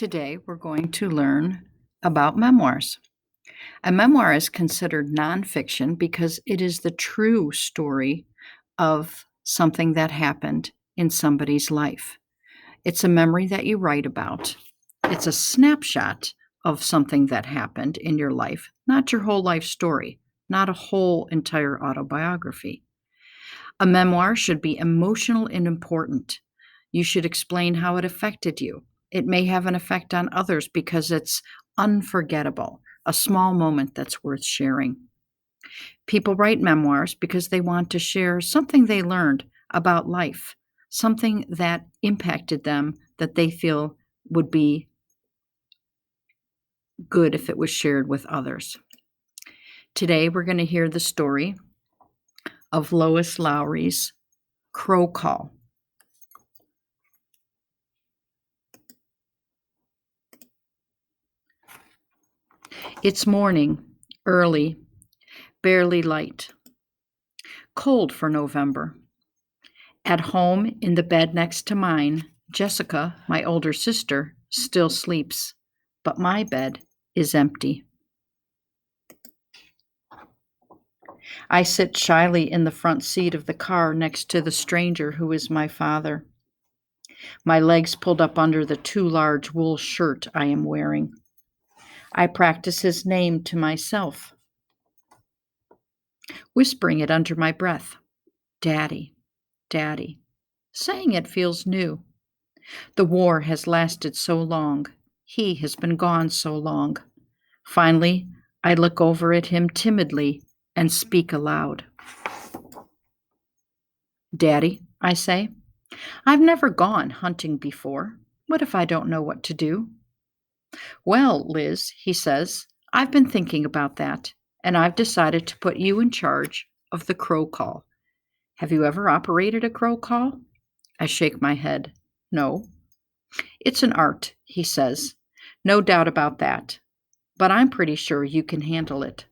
Today, we're going to learn about memoirs. A memoir is considered nonfiction because it is the true story of something that happened in somebody's life. It's a memory that you write about, it's a snapshot of something that happened in your life, not your whole life story, not a whole entire autobiography. A memoir should be emotional and important. You should explain how it affected you. It may have an effect on others because it's unforgettable, a small moment that's worth sharing. People write memoirs because they want to share something they learned about life, something that impacted them that they feel would be good if it was shared with others. Today, we're going to hear the story of Lois Lowry's Crow Call. It's morning, early, barely light, cold for November. At home in the bed next to mine, Jessica, my older sister, still sleeps, but my bed is empty. I sit shyly in the front seat of the car next to the stranger who is my father, my legs pulled up under the too large wool shirt I am wearing. I practice his name to myself, whispering it under my breath. Daddy, Daddy. Saying it feels new. The war has lasted so long. He has been gone so long. Finally, I look over at him timidly and speak aloud. Daddy, I say, I've never gone hunting before. What if I don't know what to do? Well, Liz, he says, I've been thinking about that, and I've decided to put you in charge of the crow call. Have you ever operated a crow call? I shake my head. No. It's an art, he says. No doubt about that. But I'm pretty sure you can handle it.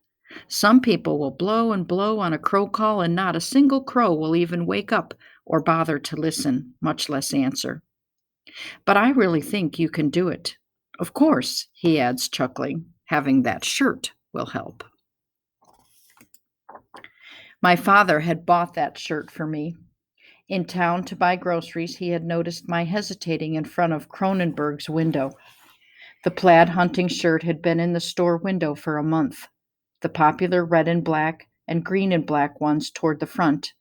Some people will blow and blow on a crow call, and not a single crow will even wake up or bother to listen, much less answer. But I really think you can do it. Of course, he adds, chuckling, having that shirt will help. My father had bought that shirt for me. In town to buy groceries, he had noticed my hesitating in front of Cronenberg's window. The plaid hunting shirt had been in the store window for a month. The popular red and black and green and black ones toward the front,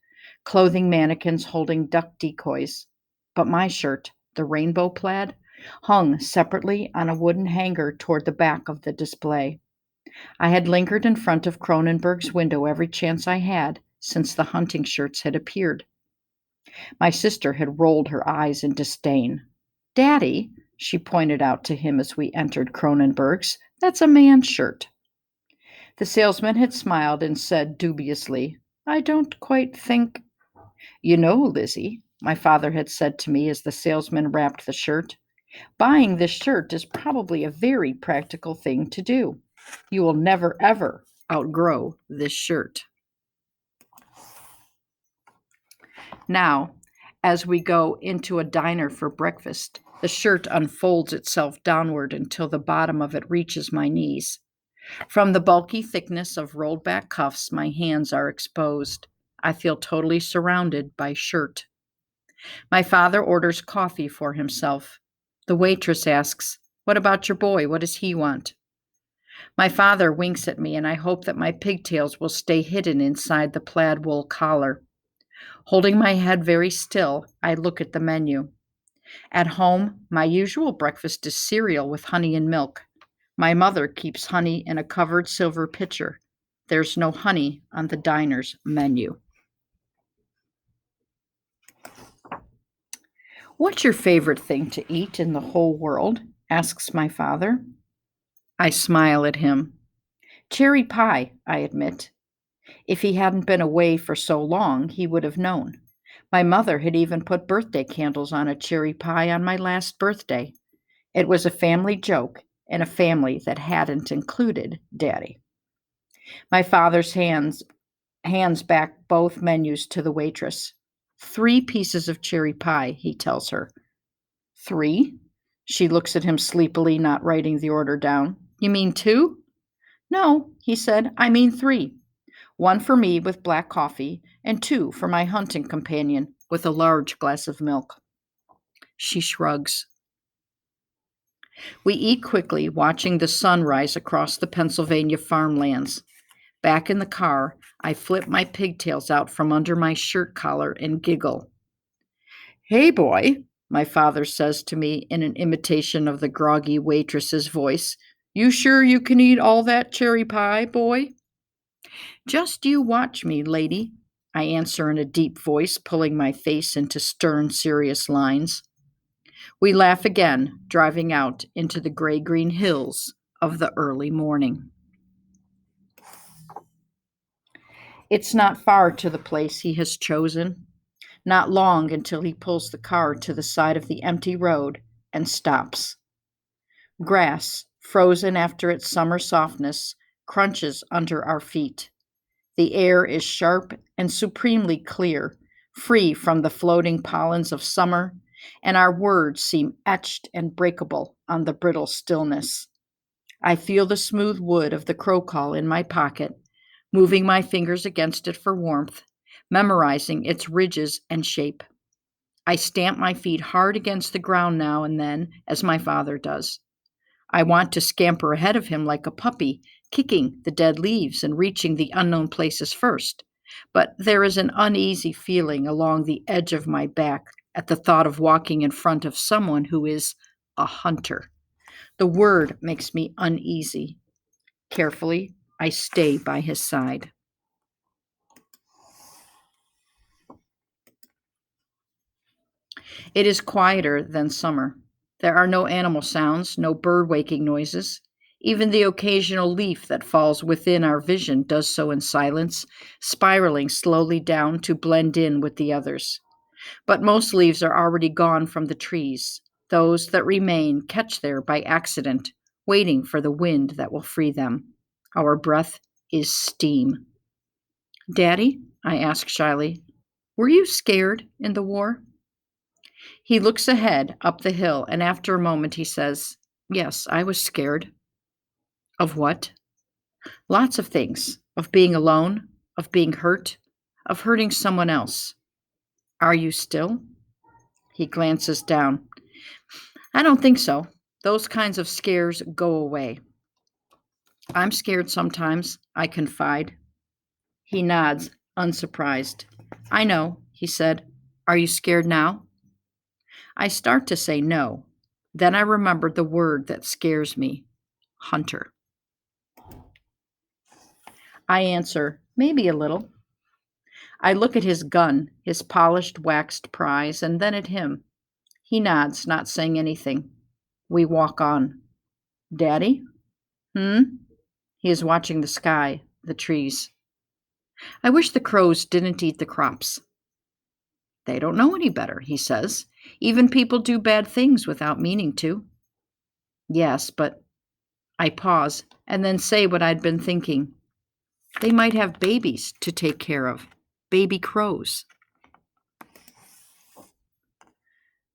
clothing mannequins holding duck decoys. But my shirt, the rainbow plaid, hung separately on a wooden hanger toward the back of the display. I had lingered in front of Cronenberg's window every chance I had since the hunting shirts had appeared. My sister had rolled her eyes in disdain. Daddy, she pointed out to him as we entered Cronenberg's, that's a man's shirt. The salesman had smiled and said dubiously, I don't quite think. You know, Lizzie, my father had said to me as the salesman wrapped the shirt, buying this shirt is probably a very practical thing to do. You will never, ever outgrow this shirt. Now, as we go into a diner for breakfast, the shirt unfolds itself downward until the bottom of it reaches my knees. From the bulky thickness of rolled back cuffs, my hands are exposed. I feel totally surrounded by shirt. My father orders coffee for himself. The waitress asks, What about your boy? What does he want? My father winks at me, and I hope that my pigtails will stay hidden inside the plaid wool collar. Holding my head very still, I look at the menu. At home, my usual breakfast is cereal with honey and milk. My mother keeps honey in a covered silver pitcher. There's no honey on the diner's menu. What's your favorite thing to eat in the whole world? Asks my father. I smile at him. Cherry pie, I admit. If he hadn't been away for so long, he would have known. My mother had even put birthday candles on a cherry pie on my last birthday. It was a family joke in a family that hadn't included Daddy. My father's hands back both menus to the waitress. 3 pieces of cherry pie, he tells her. 3? She looks at him sleepily, not writing the order down. You mean two? No, he said, I mean three. One for me with black coffee, and two for my hunting companion with a large glass of milk. She shrugs. We eat quickly, watching the sun rise across the Pennsylvania farmlands. Back in the car, I flip my pigtails out from under my shirt collar and giggle. Hey, boy, my father says to me in an imitation of the groggy waitress's voice. You sure you can eat all that cherry pie, boy? Just you watch me, lady, I answer in a deep voice, pulling my face into stern, serious lines. We laugh again, driving out into the gray green hills of the early morning. It's not far to the place he has chosen, not long until he pulls the car to the side of the empty road and stops. Grass, frozen after its summer softness, crunches under our feet. The air is sharp and supremely clear, free from the floating pollens of summer, and our words seem etched and breakable on the brittle stillness. I feel the smooth wood of the crow call in my pocket, moving my fingers against it for warmth, memorizing its ridges and shape. I stamp my feet hard against the ground now and then, as my father does. I want to scamper ahead of him like a puppy, kicking the dead leaves and reaching the unknown places first. But there is an uneasy feeling along the edge of my back at the thought of walking in front of someone who is a hunter. The word makes me uneasy. Carefully, I stay by his side. It is quieter than summer. There are no animal sounds, no bird waking noises. Even the occasional leaf that falls within our vision does so in silence, spiraling slowly down to blend in with the others. But most leaves are already gone from the trees. Those that remain catch there by accident, waiting for the wind that will free them. Our breath is steam. Daddy, I ask shyly, were you scared in the war? He looks ahead up the hill, and after a moment he says, yes, I was scared. Of what? Lots of things. Of being alone, of being hurt, of hurting someone else. Are you still? He glances down. I don't think so. Those kinds of scares go away. I'm scared sometimes, I confide. He nods, unsurprised. I know, he said. Are you scared now? I start to say no. Then I remember the word that scares me, hunter. I answer, maybe a little. I look at his gun, his polished waxed prize, and then at him. He nods, not saying anything. We walk on. Daddy? Hmm? He is watching the sky, the trees. I wish the crows didn't eat the crops. They don't know any better, he says. Even people do bad things without meaning to. Yes, but I pause and then say what I'd been thinking. They might have babies to take care of, baby crows.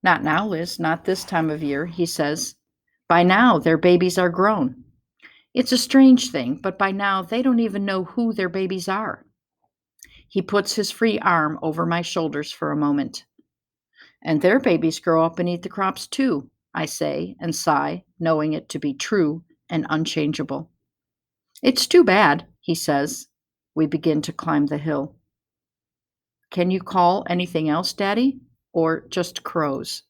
Not now, Liz, not this time of year, he says. By now, their babies are grown. It's a strange thing, but by now they don't even know who their babies are. He puts his free arm over my shoulders for a moment. And their babies grow up and eat the crops too, I say and sigh, knowing it to be true and unchangeable. It's too bad, he says. We begin to climb the hill. Can you call anything else, Daddy? Or just crows?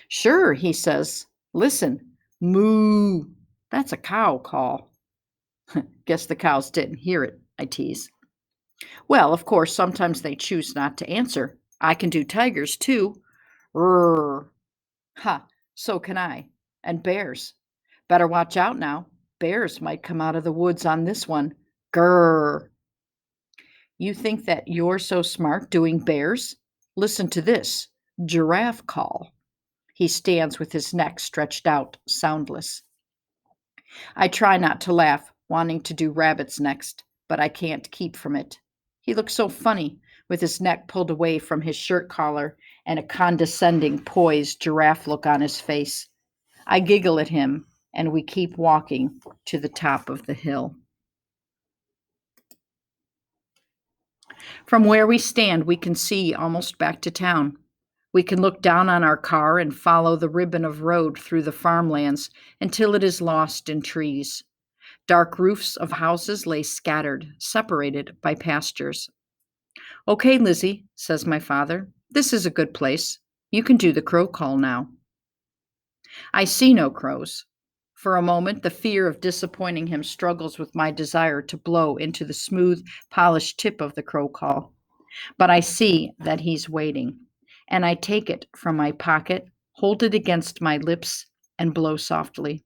Sure, he says. Listen, moo. That's a cow call. Guess the cows didn't hear it, I tease. Well, of course, sometimes they choose not to answer. I can do tigers too. Rrr. Ha, so can I. And bears. Better watch out now. Bears might come out of the woods on this one. Grrr. You think that you're so smart doing bears? Listen to this giraffe call. He stands with his neck stretched out, soundless. I try not to laugh, wanting to do rabbits next, but I can't keep from it. He looks so funny, with his neck pulled away from his shirt collar and a condescending, poised giraffe look on his face. I giggle at him, and we keep walking to the top of the hill. From where we stand, we can see almost back to town. We can look down on our car and follow the ribbon of road through the farmlands until it is lost in trees. Dark roofs of houses lay scattered, separated by pastures. Okay, Lizzie, says my father, this is a good place. You can do the crow call now. I see no crows. For a moment, the fear of disappointing him struggles with my desire to blow into the smooth, polished tip of the crow call. But I see that he's waiting, and I take it from my pocket, hold it against my lips, and blow softly.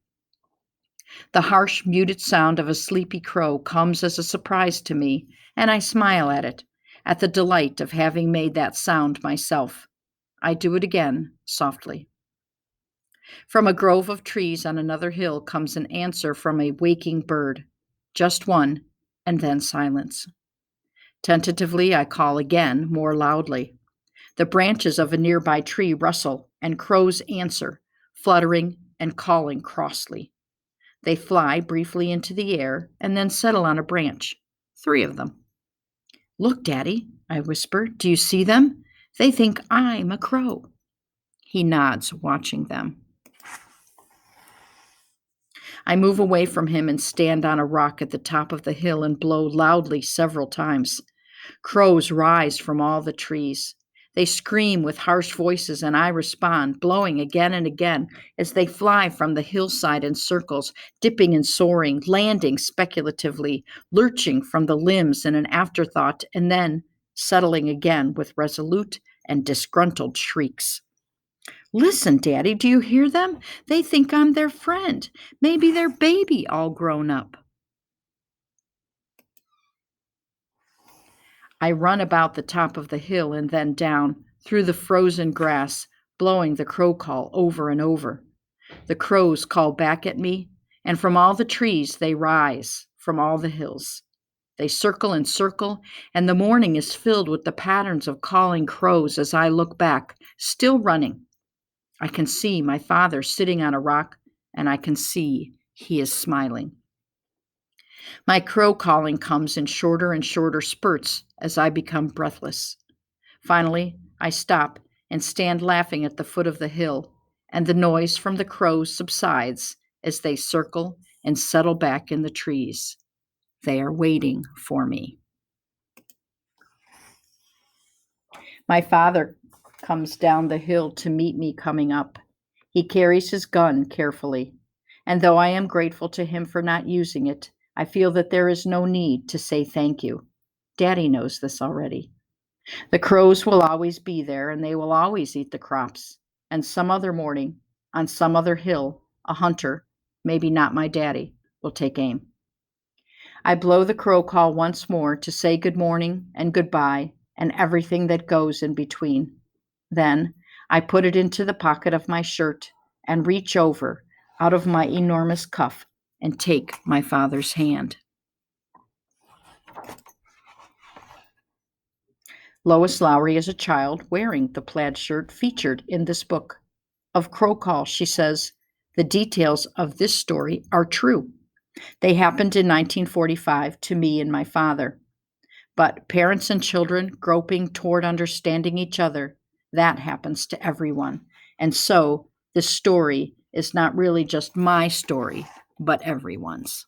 The harsh, muted sound of a sleepy crow comes as a surprise to me, and I smile at it, at the delight of having made that sound myself. I do it again, softly. From a grove of trees on another hill comes an answer from a waking bird. Just one, and then silence. Tentatively, I call again, more loudly. The branches of a nearby tree rustle, and crows answer, fluttering and calling crossly. They fly briefly into the air and then settle on a branch. 3 of them. Look, Daddy, I whisper. Do you see them? They think I'm a crow. He nods, watching them. I move away from him and stand on a rock at the top of the hill and blow loudly several times. Crows rise from all the trees. They scream with harsh voices, and I respond, blowing again and again as they fly from the hillside in circles, dipping and soaring, landing speculatively, lurching from the limbs in an afterthought, and then settling again with resolute and disgruntled shrieks. Listen, Daddy, do you hear them? They think I'm their friend, maybe their baby all grown up. I run about the top of the hill and then down through the frozen grass, blowing the crow call over and over. The crows call back at me, and from all the trees they rise, from all the hills. They circle and circle, and the morning is filled with the patterns of calling crows as I look back, still running. I can see my father sitting on a rock, and I can see he is smiling. My crow calling comes in shorter and shorter spurts as I become breathless. Finally, I stop and stand laughing at the foot of the hill, and the noise from the crows subsides as they circle and settle back in the trees. They are waiting for me. My father comes down the hill to meet me coming up. He carries his gun carefully, and though I am grateful to him for not using it, I feel that there is no need to say thank you. Daddy knows this already. The crows will always be there, and they will always eat the crops. And some other morning, on some other hill, a hunter, maybe not my daddy, will take aim. I blow the crow call once more to say good morning and goodbye and everything that goes in between. Then I put it into the pocket of my shirt and reach over out of my enormous cuff and take my father's hand. Lois Lowry is a child wearing the plaid shirt featured in this book. Of Crow Call, she says, the details of this story are true. They happened in 1945 to me and my father. But parents and children groping toward understanding each other, that happens to everyone. And so this story is not really just my story, but everyone's.